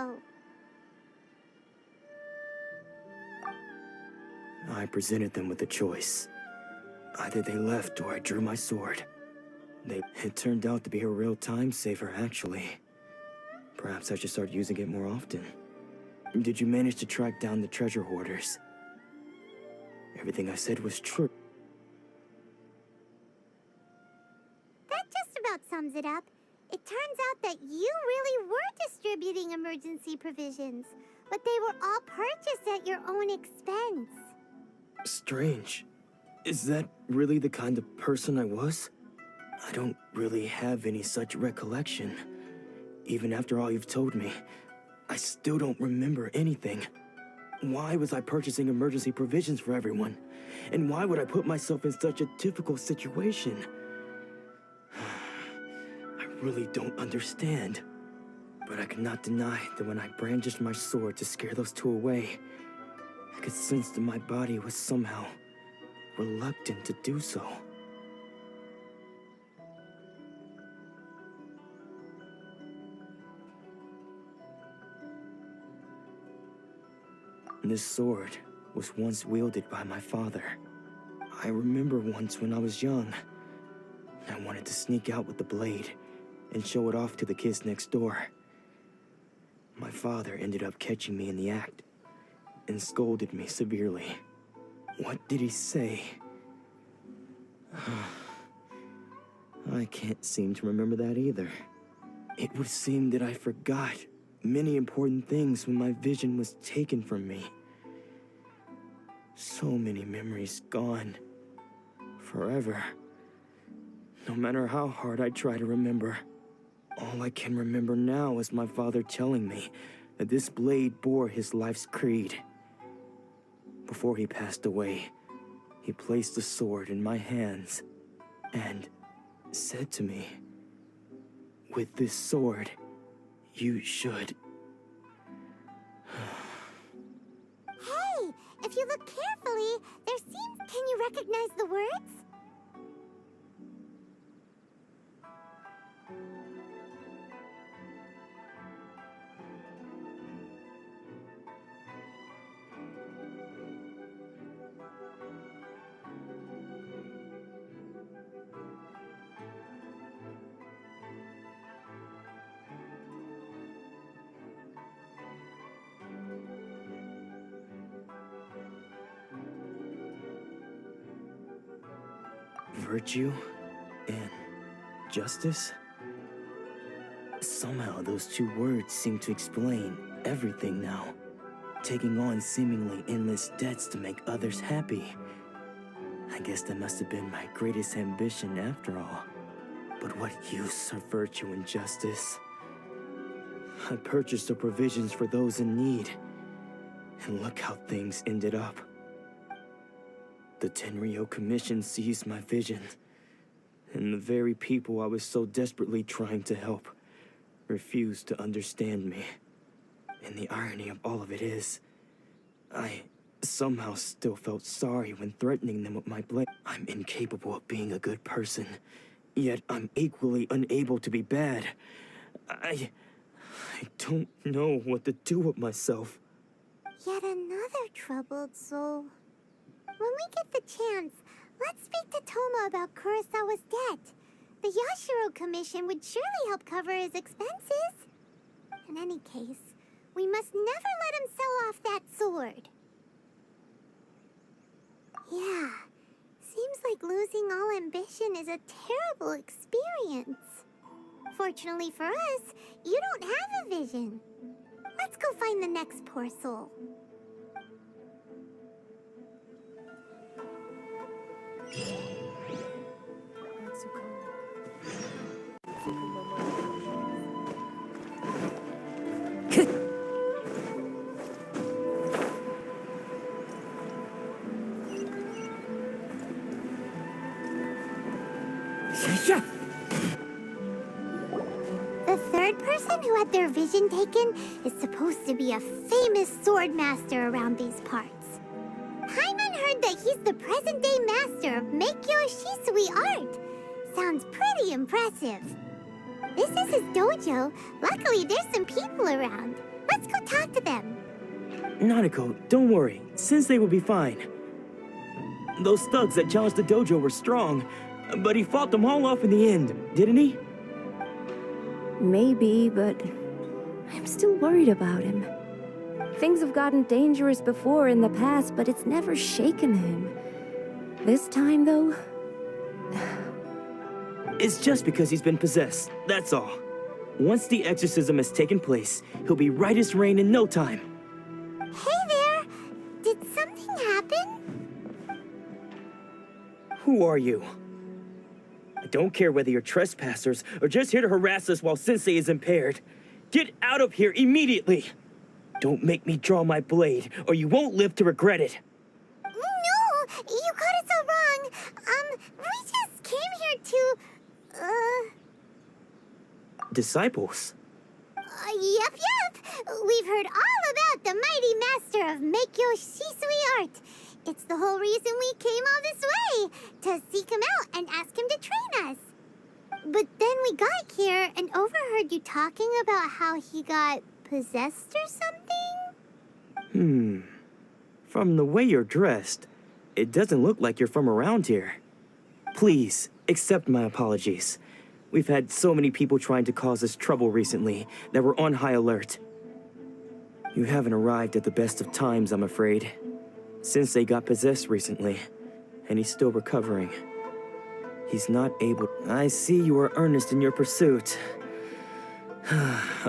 dojo? I presented them with a choice. Either they left or I drew my sword. It turned out to be a real time saver, actually. Perhaps I should start using it more often. Did you manage to track down the treasure hoarders? Everything I said was true. That just about sums it up. It turns out that you really were distributing emergency provisions, but they were all purchased at your own expense. Strange. Is that really the kind of person I was? I don't really have any such recollection. Even after all you've told me, I still don't remember anything. Why was I purchasing emergency provisions for everyone? And why would I put myself in such a difficult situation? I really don't understand. But I cannot deny that when I brandished my sword to scare those two away, I could sense that my body was somehow reluctant to do so. This sword was once wielded by my father. I remember once when I was young, I wanted to sneak out with the blade and show it off to the kids next door. My father ended up catching me in the act and scolded me severely. What did he say? I can't seem to remember that either. It would seem that I forgot many important things when my vision was taken from me. So many memories gone. Forever. No matter how hard I try to remember, all I can remember now is my father telling me that this blade bore his life's creed. Before he passed away, he placed the sword in my hands and said to me, "With this sword, you should..." Hey, if you look carefully, there seems... Can you recognize the words? Virtue and justice? Somehow those two words seem to explain everything now. Taking on seemingly endless debts to make others happy. I guess that must have been my greatest ambition after all. But what use are virtue and justice? I purchased the provisions for those in need. And look how things ended up. The Tenryo Commission seized my vision, and the very people I was so desperately trying to help refused to understand me. And the irony of all of it is, I somehow still felt sorry when threatening them with my blade. I'm incapable of being a good person, yet I'm equally unable to be bad. I don't know what to do with myself. Yet another troubled soul. When we get the chance, let's speak to Toma about Kurosawa's debt. The Yashiro Commission would surely help cover his expenses. In any case, we must never let him sell off that sword. Yeah, seems like losing all ambition is a terrible experience. Fortunately for us, you don't have a vision. Let's go find the next poor soul. The third person who had their vision taken is supposed to be a famous sword master around these parts. Paimon heard that he's the present-day master of Meikyo Shisui art. Sounds pretty impressive. This is his dojo. Luckily, there's some people around. Let's Let's go talk to them. Nanako, don't worry. Sensei will be fine. Those thugs that challenged the dojo were strong, but he fought them all off in the end, didn't he? Maybe, but I'm still worried about him. Things have gotten dangerous before in the past, but it's never shaken him. This time, though... It's just because he's been possessed, that's all. Once the exorcism has taken place, he'll be right as rain in no time. Hey there! Did something happen? Who are you? I don't care whether you're trespassers or just here to harass us while Sensei is impaired. Get out of here immediately! Don't make me draw my blade, or you won't live to regret it. No! You got it so wrong. We just came here to... Disciples? Yep. We've heard all about the mighty master of Meikyo Shisui art. It's the whole reason we came all this way, to seek him out and ask him to train us. But then we got here and overheard you talking about how he got possessed or something? From the way you're dressed, it doesn't look like you're from around here. Please, accept my apologies. We've had so many people trying to cause us trouble recently that we're on high alert. You haven't arrived at the best of times, I'm afraid. Sensei got possessed recently, and he's still recovering. He's not able... I see you are earnest in your pursuit.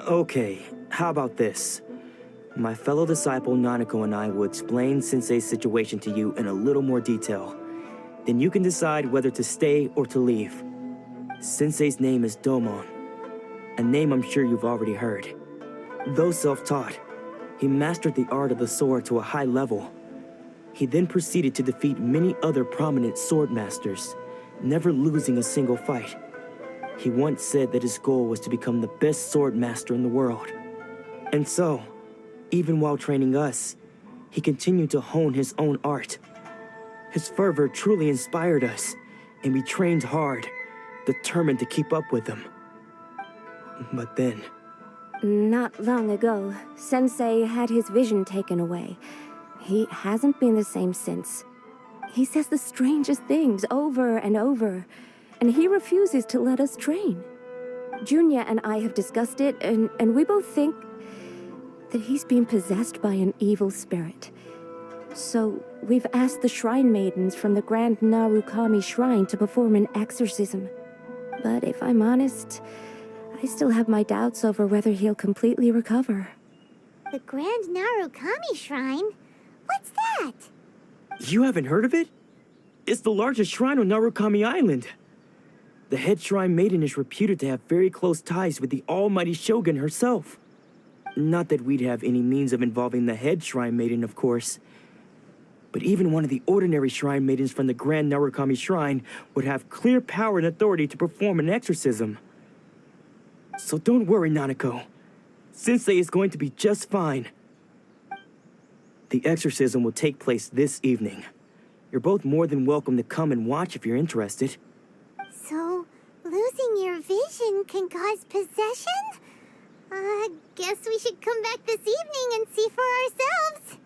Okay, how about this? My fellow disciple Nanako and I will explain Sensei's situation to you in a little more detail. Then you can decide whether to stay or to leave. Sensei's name is Domon, a name I'm sure you've already heard. Though self-taught, he mastered the art of the sword to a high level. He then proceeded to defeat many other prominent sword masters, never losing a single fight. He once said that his goal was to become the best sword master in the world. And so, even while training us, he continued to hone his own art. His fervor truly inspired us, and we trained hard, determined to keep up with him. But then... Not long ago, Sensei had his vision taken away. He hasn't been the same since. He says the strangest things over and over, and he refuses to let us train. Junya and I have discussed it, and we both think that he's been possessed by an evil spirit. So we've asked the shrine maidens from the Grand Narukami Shrine to perform an exorcism. But if I'm honest, I still have my doubts over whether he'll completely recover. The Grand Narukami Shrine? What's that? You haven't heard of it? It's the largest shrine on Narukami Island. The head shrine maiden is reputed to have very close ties with the almighty Shogun herself. Not that we'd have any means of involving the head shrine maiden, of course. But even one of the ordinary shrine maidens from the Grand Narukami Shrine would have clear power and authority to perform an exorcism. So don't worry, Nanako. Sensei is going to be just fine. The exorcism will take place this evening. You're both more than welcome to come and watch if you're interested. So, losing your vision can cause possession? Guess we should come back this evening and see for ourselves.